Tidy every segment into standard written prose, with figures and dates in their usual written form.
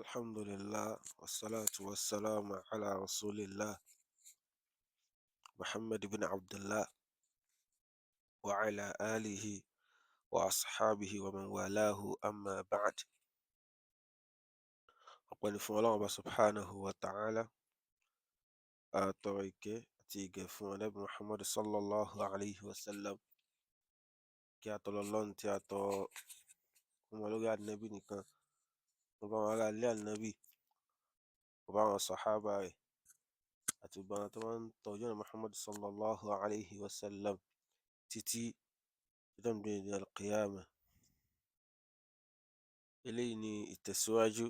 الحمد لله والصلاة والسلام على رسول الله محمد بن عبد الله وعلى آله وأصحابه ومن والاه أما بعد. أقول فون سبحانه وتعالى أتريك تيجي فون نبي محمد صلى الله عليه وسلم كي أتولون تياتو ومالوغا النبي نكان وبما على النبي وبما الصحابة أتبعنا طبعا توجيه محمد صلى الله عليه وسلم تتي يوم القيامة. eléyìí ni ìtẹ̀síwájú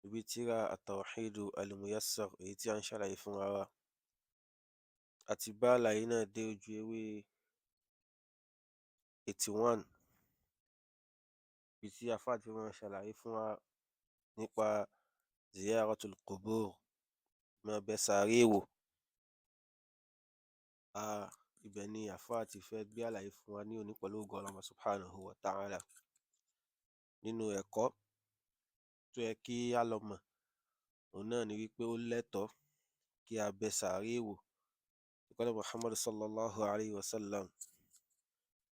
ibi tírà àtàwhídù al-muyassar èyí tí a ń ṣàlàyé fúnra wa. A ti bá àlàyé náà dé ojú ewé 81 ibi tí àfáà ti máa ṣàlàyé fún wa nípa ziyaratul qubur, máa bẹ sàárè wò. Ibẹ̀ ni àfáà ti fẹ́ gbé àlàyé fún wa ní òní pẹ̀lú ògo Ọlọ́run subhanahu wa ta'ala. Nínú ẹ̀kọ́ tó yẹ kí á lọ mọ̀ òun náà ni wípé ó lẹ́tọ̀ọ́ kí a bẹ sàárè wò. Ìpínlẹ̀ Muhammad sallallahu alayhi wa sallam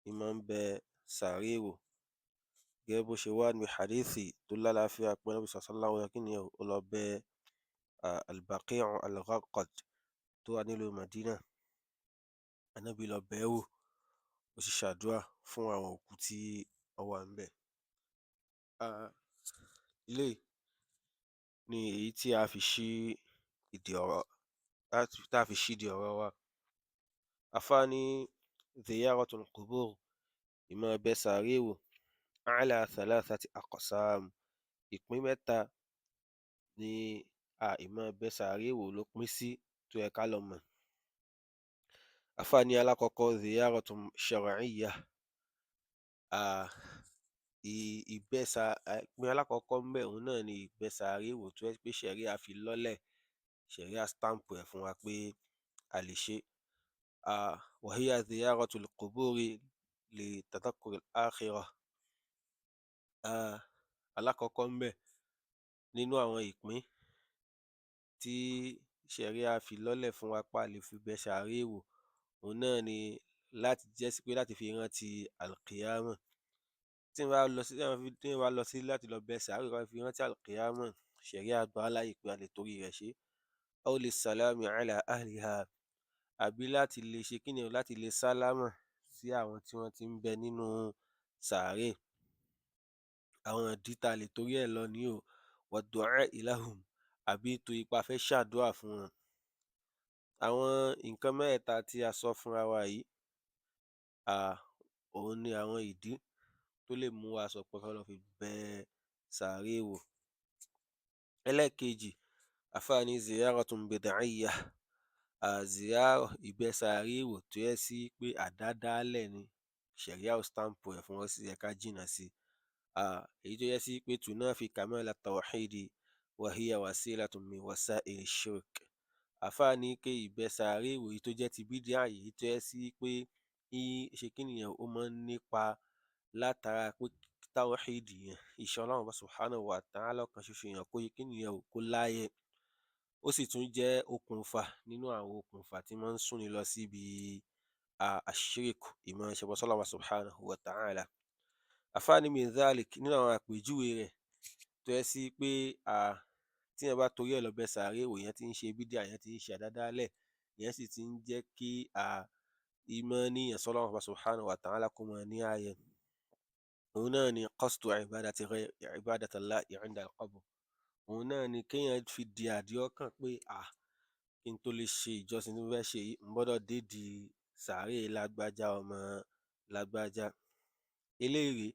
ni máa ń bẹ sàárè wò gẹ́gẹ́ bó ṣe wá ní hadithi tó lálàáfíà pé Nabi sallallahu alayhi wa sallam kí ni ó lọ bẹ al-Baqi' al-Gharqad tó wà nílùú Madina. Ànábì lọ bẹ̀ wò, ó sì ṣàdúrà fún àwọn òkú tí ó wà ńbẹ̀. Eléyìí ni èyí tí a fi ṣí ìdí ọ̀rọ̀ wa. Àfáà ní ziyaratul qubur, ìmáa bẹ sàárè wò, ala thalathati aqsam, ìpín mẹ́ta ni ìmáa bẹ sàárè wò ló pín sí tó yẹ ká lọ mọ̀. Àfáà ní alákọ̀ọ́kọ́ ziyaratun shar'iyyah, ìpín alákọ̀ọ́kọ́ ńbẹ̀ òun náà ni ìbẹ sàárè wò tó jẹ́ pé ṣẹ̀ríà fi lọ́lẹ̀, ṣẹ̀ríà stamp ẹ̀ fún wa pé a lè ṣe. wa hiya ziyaratul quburi li tadhakkur al-akhirah. Alákọ̀ọ́kọ́ ńbẹ̀ nínú àwọn ìpín tí ṣẹ̀ríà fi lọ́lẹ̀ fún wa pé a lè fi bẹ sàárè wò òun náà ni láti jẹ́ sí pé láti fi rántí al-qiyamah. Tí èèyàn bá lọ sí láti lọ bẹ sàárè láti fi rántí al-qiyamah, ṣẹ̀ríà gbà wá láàyè pé a lè torí rẹ̀ ṣe. Aw lis-salami ala ahliha, àbí láti lè ṣe kíni o, láti lè sálámà sí àwọn tí wọ́n ti ń bẹ nínú sàárè. Àwọn ìdí tá a lè torí ẹ̀ lọ nìyí o. Wad-du'a'i lahum, àbí torí pé a fẹ́ ṣàdúrà fún wọn. Àwọn nǹkan mẹ́tẹ̀ẹ̀ta tí a sọ fúnra wa yìí, òun ni àwọn ìdí tó lè mú wa sọ pé ká lọ fi bẹ sàárè wò. Ẹlẹ́ẹ̀kejì, àfáà ní ziyaratun bid'iyyah, ìbẹ sàárè wò tó jẹ́ sí pé àdádálẹ̀ ni, ṣẹ̀ríà ò stamp ẹ̀ fún wa, ó sì yẹ ká jìnnà sí. Èyí tó jẹ́ sí pé tunafi kamala tawhidi wa hiya wasilatun min wasa'ili shirk. Àfáà ní pé ìbẹ sàárè wò yìí tó jẹ́ ti bídíà yìí tó jẹ́ sí pé ṣe kíni yẹn, ó máa ń nípa látara pé tawhidi yẹn, ìṣe Ọlọ́run subhanahu wa ta'ala kan ṣoṣo yẹn kó ṣe kíni yẹn kó láyẹ̀. Ó sì tún jẹ́ okùnfà nínú àwọn okùnfà tí máa ń súnni lọ síbi ash-shirk, ìmọ̀ ṣẹbọ s'Ọlọ́run subhanahu wa ta'ala. Àfáà ní min dhalik, nínú àwọn àpèjúwe rẹ̀ tó jẹ́ sí pé tí èèyàn bá torí ẹ̀ lọ bẹ sàárè wò, ìyẹn tí ń ṣe bídíà, ìyẹn tí ń ṣe àdádálẹ̀, ìyẹn sì ti ń jẹ́ kí ìmánì èèyàn s'Ọlọ́run subhanahu wa ta'ala kó máa ní ààyè. Òun náà ni qasdu ibadatillahi 'inda al-qabr. Òun náà ni kéèyàn fi di àdìọ́kàn pé kí n tó lè ṣe ìjọsìn tí mo fẹ́ ṣe yìí, mo gbọ́dọ̀ dédìí sàárè lágbájá ọmọ lágbájá. Eléyìí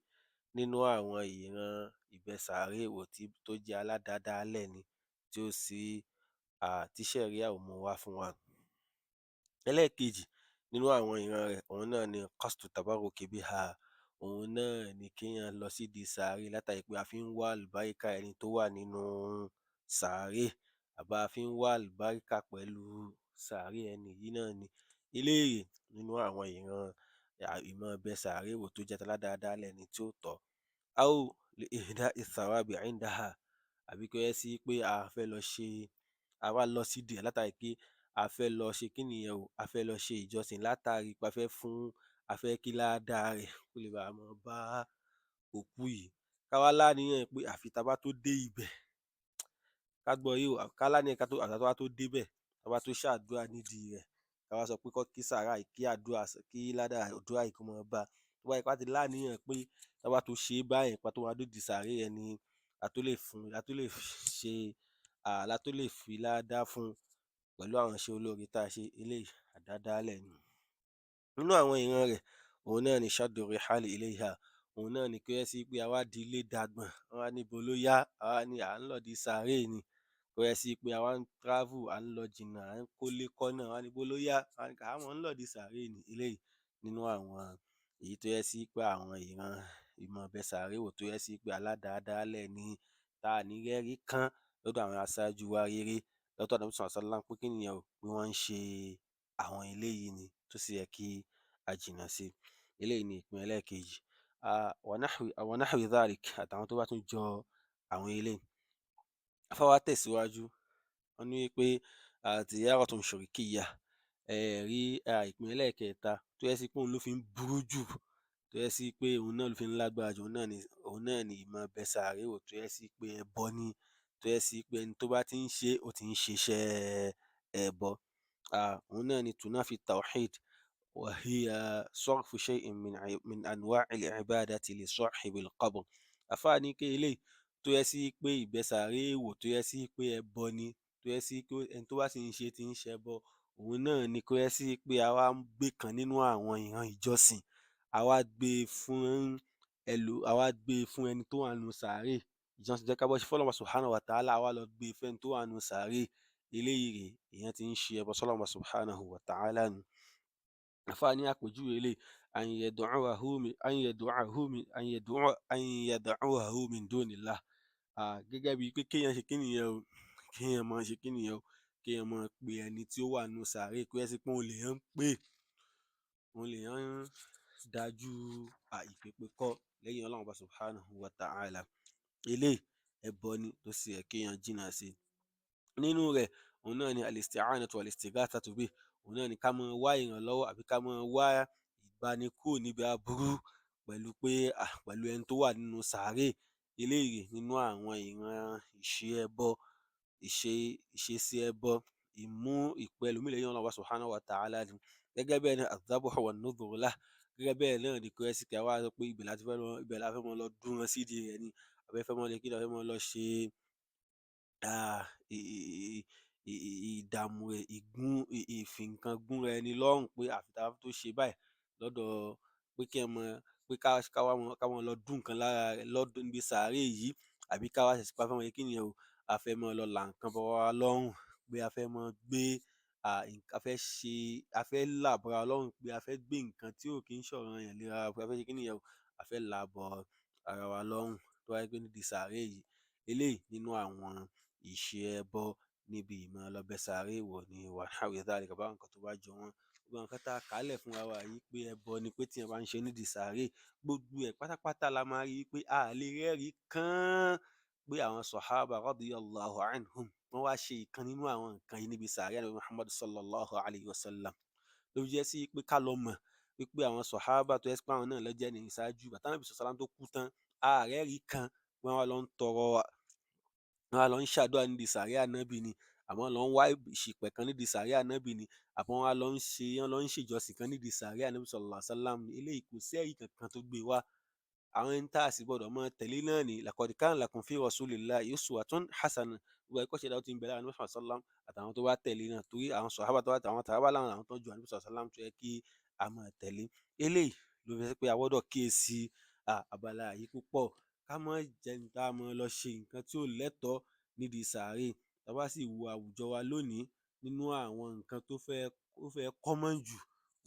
nínú àwọn ìran ìbẹ sàárè wò tó jẹ́ aládàádálẹ̀ ni, tí ó sì tí ṣẹ̀ríà ò mú wá fún wa. Ẹlẹ́ẹ̀kejì nínú àwọn ìran rẹ̀ òun náà ni qasdu tabarruki biha. Òun náà ni kéèyàn lọ sídìí sàárè látàrí pé a fi ń wá àlùbáríkà ẹni tó wà nínú sàárè, àbí a fi ń wá àlùbáríkà pẹ̀lú sàárè ẹni yìí náà ni. Eléyìí nínú àwọn ìran ìmọ̀ bẹ sàárè wò tó jẹ́ aládàádálẹ̀ ni tí ó tọ́. Aw li ihda'i thawabi 'indaha, àbí kó jẹ́ sí pé a fẹ́ lọ ṣe a wá lọ sídìí ẹ̀ látàrí pé a fẹ́ lọ ṣe kí nìyẹn o, a fẹ́ lọ ṣe ìjọsìn látàrí pé a fẹ́ kí ládàá rẹ̀ kó lè bá máa bá òkú yìí. Ká wá láníyàn pé àfi tá a bá tó dé ibẹ̀, ká gbọ́ yé o, ká láníyàn ká tó àfi tá a bá tó débẹ̀, tá a bá tó ṣàdúrà nídìí rẹ̀, ká wá sọ pé kán kí sàárà yìí, kí ládàá àdúrà yìí kó máa bá a. Tó bá jẹ́ pé a ti láníyàn pé tá a bá tó ṣe é báyẹn ká tó wá dódìí sàárè yẹn ni a tó lè fi ládàá fún un pẹ̀lú àwọn iṣẹ́ olóore tá a ṣe, eléyìí àdádálẹ̀ ni. Nínú àwọn ìran rẹ̀, òun náà ni shaddu rihali ilayha, òun náà ni kó jẹ́ sí pé a wá di ilé dagbọ̀n, wọ́n wá ní ibo ló yá, a wá ní à ń lọ ìdí sàárè ni. Kó jẹ́ sí pé a wá ń travel, à ń lọ jìnnà, à ń kólé kọ́nà, a wá ní ibo ló yá, a wá ní à mọ́ ń lọ ìdí sàárè ni. Eléyìí nínú àwọn èyí tó jẹ́ sí pé àwọn ìran ìmọ̀ bẹ sàárè wò tó jẹ́ sí pé aládàádálẹ̀ ni, tá à ní rẹ́rí kán lọ́dọ̀ àwọn aṣáájú wa rere lọ́dọ̀ Ànábì sallallahu alaihi wasallam pé kí nìyẹn o, pé wọ́n ń ṣe àwọn eléyìí ni tó sì yẹ kí a jìnnà sí. Eléyìí ni ìpín ẹlẹ́ẹ̀kejì. Wa nahwi dhalik, àtàwọn tó bá tún jọ àwọn eléyìí. Àfáà wá tẹ̀síwájú, wọ́n ní wípé ziyaratun shirkiyyah, ẹ̀rí ìpín ẹlẹ́ẹ̀kẹta tó jẹ́ sí pé òun ló fi ń burú jù, tó jẹ́ sí pé òun náà ló fi ń lágbára jù, òun náà ni ìmọ̀ bẹ sàárè wò tó jẹ́ sí pé ẹbọ ni, tó jẹ́ sí pé ẹni tó bá ti ń ṣe é, ó ti ń ṣiṣẹ́ ẹbọ. Òun náà ni tunafi tawhid wa hiya sarfu shay'in min anwa'il ibadati li sahibil qabr. Àfáà ní pé eléyìí tó jẹ́ sí pé ìbẹ sàárè wò tó jẹ́ sí pé ẹbọ ni, tó jẹ́ sí pé ẹni tó bá sì ń ṣe ti ń ṣẹbọ, òun náà ni kó jẹ́ sí pé a wá ń gbé kan nínú àwọn ìran ìjọsìn, a wá gbé e fún ẹni tó wà nínú sàárè. Ìjọsìn tó yẹ ká bọ́ ṣe fún Ọlọ́run subhanahu wa ta'ala, a wá lọ gbé e fẹ́ni tó wà nínú sàárè. Eléyìí rèé, èèyàn ti ń ṣe ẹbọ sọ́lọ́run subhanahu wa ta'ala nù. Àfáà ní àpèjúwe eléyìí, an yad'uahu min dunillah, gẹ́gẹ́ bíi pé kéèyàn ṣe kí nìyẹn o, kéèyàn máa ṣe kí nìyẹn o, kéèyàn máa pe ẹni tí ó wà nínú sàárè kó jẹ́ sí pé òun lèèyàn ń pè, òun lèèyàn ń dájú ìpèpè kọ́ lẹ́yìn Ọlọ́run subhanahu wa ta'ala. Eléyìí ẹbọ ni tó sì yẹ kéèyàn jìnnà sí. Nínú rẹ̀, òun náà ni al-isti'anatu wal-istighathatu bih, òun náà ni ká máa wá ìrànlọ́wọ́ àbí ká máa wá ìgbanikúrò níbi aburú pẹ̀lú ẹni tó wà nínú sàárè. Eléyìí nínú àwọn ìran ìṣe ẹbọ, ìṣesí ẹbọ, ìpè ẹlòmíì lẹ́yìn Ọlọ́run subhanahu wa ta'ala ni. Gẹ́gẹ́ bẹ́ẹ̀ náà adh-dhabhu wan-nudhuru lahu, gẹ́gẹ́ bẹ́ẹ̀ náà ni kó jẹ́ sí pé a wá sọ pé ibẹ̀ la fẹ́ máa lọ dúnran sídìí rẹ̀ ni, àbí a fẹ́ máa lọ kí ni, a fẹ́ máa lọ ṣe ìdààmú ìfi nǹkan gúnra ẹni lọ́rùn pé àfi tá a bá tó ṣe báyìí lọ́dọ̀ pé ká máa lọ dún nǹkan lára rẹ̀ níbi sàárè yìí, àbí ká wá ṣẹ̀ṣẹ̀ pé a fẹ́ máa ṣe kí nìyẹn o, a fẹ́ máa lọ là nǹkan bọ ara wa lọ́rùn, pé a fẹ́ máa gbé a fẹ́ là bọ́ra wa lọ́rùn, pé a fẹ́ gbé nǹkan tí ò kí ń ṣọ̀ranyàn léra wa, pé a fẹ́ ṣe kí nìyẹn o, a fẹ́ là á bọ ara wa lọ́rùn tó bá jẹ́ pé nídìí sàárè yìí. Eléyìí nínú àwọn ìṣe ẹbọ níbi ìmọ̀ lọ bẹ sàárè wò ni wa nahwi dhalika, àbáwọn nǹkan tó bá jọ wọ́n. Gbogbo àwọn nǹkan tá a kà á lẹ̀ fúnra wa yìí pé ẹbọ ni pé téèyàn bá ń ṣe nídìí sàárè, gbogbo ẹ̀ pátápátá la máa rí i pé a lè rẹ́rìí kan pé àwọn sàhábà radiyallahu anhum wọ́n wá ṣe ìkan nínú àwọn nǹkan yìí níbi sàárè Ànábì Muhammad sallallahu alayhi wa sallam. Ló fi jẹ́ sí pé ká lọ mọ̀ wípé àwọn sàhábà tó jẹ́ pé àwọn náà ló jẹ́ ẹni ìṣáájú, ìgbà t'Ànábì sallallahu alayhi wa sallam tó kú tán, a rẹ́rìí kan pé wọ́n wá lọ ń ṣàdúrà nídìí sàárè Ànábì ni, àbí wọ́n lọ ń wá ìṣìpẹ̀ kan nídìí sàárè Ànábì ni, àbí wọ́n wá lọ ń ṣèjọsìn kan nídìí sàárè Ànábì sallallahu alayhi wa sallam ni. Eléyìí kò sí ẹ̀rí kankan tó gbé wá. Àwọn ẹni tá a sì gbọdọ̀ máa tẹ̀lé náà ni laqad kana lakum fi rasulillahi uswatun hasanah, gbogbo àríkọ́ṣe dáadáa tí ń bẹ lára Ànábì sallallahu alayhi wa sallam àtàwọn tó bá tẹ̀lé náà, torí àwọn sàhábà láwọn làwọn tó ju Ànábì sallallahu alayhi wa sallam tó yẹ kí a máa tẹ̀lé. Eléyìí ló fi jẹ́ pé a gbọ́dọ̀ kíyèsí abala yìí púpọ̀, ká má jẹ́ ẹni tá a máa lọ ṣe nǹkan tí ò lẹ́tọ̀ọ́ nídìí sàárè. Tá a bá sì wo àwùjọ wa lónìí, nínú àwọn nǹkan tó fẹ́ common jù,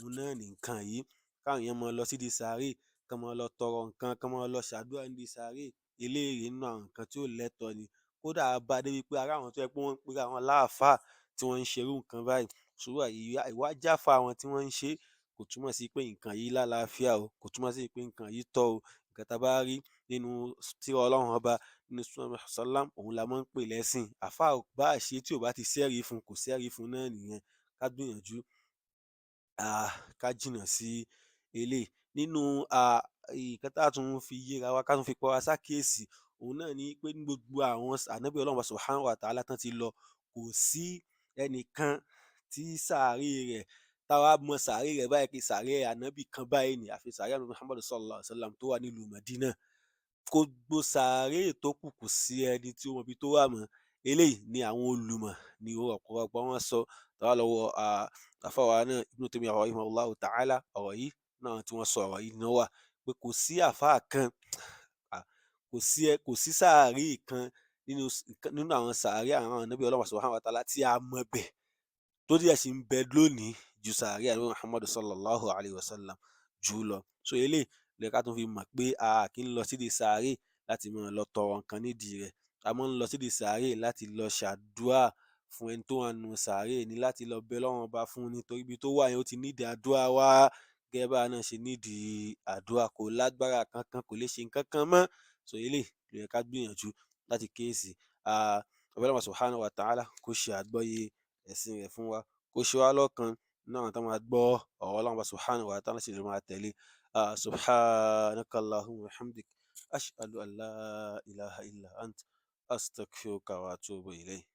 òun náà ni nǹkan yìí. Káwọn èèyàn máa lọ sídìí sàárè, kán máa lọ tọrọ nǹkan, kán máa lọ ṣàdúrà nídìí sàárè. Eléyìí nínú àwọn nǹkan tí ò lẹ́tọ̀ọ́ ni. Kódà a bá a débi pé a rí àwọn tó jẹ́ pé wọ́n ń pera wọn láàfáà tí wọ́n ń ṣerú nǹkan báyìí. Ṣùgbọ́n ìwà jáfáà àwọn tí wọ́n ń ṣe kò túmọ̀ sí pé nǹkan yìí lálàáfíà o, kò túmọ̀ sí pé nǹkan yìí tọ́ o. Nǹkan tá a bá rí nínú tírà Ọlọ́run ọba, nínú sunnah sallam, òun la máa ń pè lẹ́sìn. Àáfàá ò bá ṣe tí ò bá ti sẹ́rí fún, kò sẹ́rí fún náà nìyẹn. Ká gbìyànjú ká jìnnà sí eléyìí. Nínú nǹkan tá tún fi yéra wa, ká tún fi pera wa sákíyèsí, òun náà ni pé ní gbogbo àwọn ànábì Ọlọ́run subhanahu wa ta'ala tán ti lọ, kò sí ẹnìkan tí sàárè rẹ̀ tá a wá mọ sàárè rẹ̀ báyìí pé sàárè ànábì kan báyìí ni, àfi sàárè ànábì Muhammad sallallahu alaihi wasallam tó wà nílùú Madina. Gbogbo sàárè tó kù kò sí ẹni tí ó mọ ibi tó wà mọ́. Eléyìí ni àwọn olùmọ̀ ni ọ̀pọ̀lọpọ̀ wọn sọ. Tá bá lọ wo àfáà wa náà Ibn Taymiyyah rahimahullahu ta'ala, ọ̀rọ̀ yìí náà tí wọ́n sọ ọ̀rọ̀ yìí náà wà pé kò sí àfáà kan, kò sí sàárè kan nínú àwọn sàárè àwọn ànábì Ọlọ́run subhanahu wa ta'ala tí a mọ̀ bẹ̀ tó díẹ̀ sì ń bẹ lónìí ju sàárè ànábì Muhammad sallallahu alayhi wa sallam jù lọ. So eléyìí ló yẹ ká tún fi mọ̀ pé a kì í lọ sídìí sàárè láti máa lọ tọrọ nǹkan nídìí rẹ̀. A máa ń lọ sídìí sàárè láti lọ ṣàdúà fún ẹni tó wà nínú sàárè ni, láti lọ bẹ Ọlọ́run ọba fún un nítorí ibi tó wà yẹn ó ti nídìí àdúà wa gẹ́gẹ́ báwa náà ṣe nídìí àdúà. Kò lágbára kankan, kò lè ṣe nǹkan kan mọ́. So eléyìí ló yẹ ká gbìyànjú láti kíyèsí. Ọba Allah subhanahu wa ta'ala kó ṣe àgbọ́yé ẹ̀sìn rẹ̀ fún wa, kó ṣe wá lọ́kan nínú àwọn tó máa gbọ́ ọ̀rọ̀ Ọlọ́run subhanahu wa ta'ala sì lè máa tẹ̀lé. سبحانك اللهم وبحمدك أشهد أن لا إله إلا أنت أستغفرك وأتوب إليك.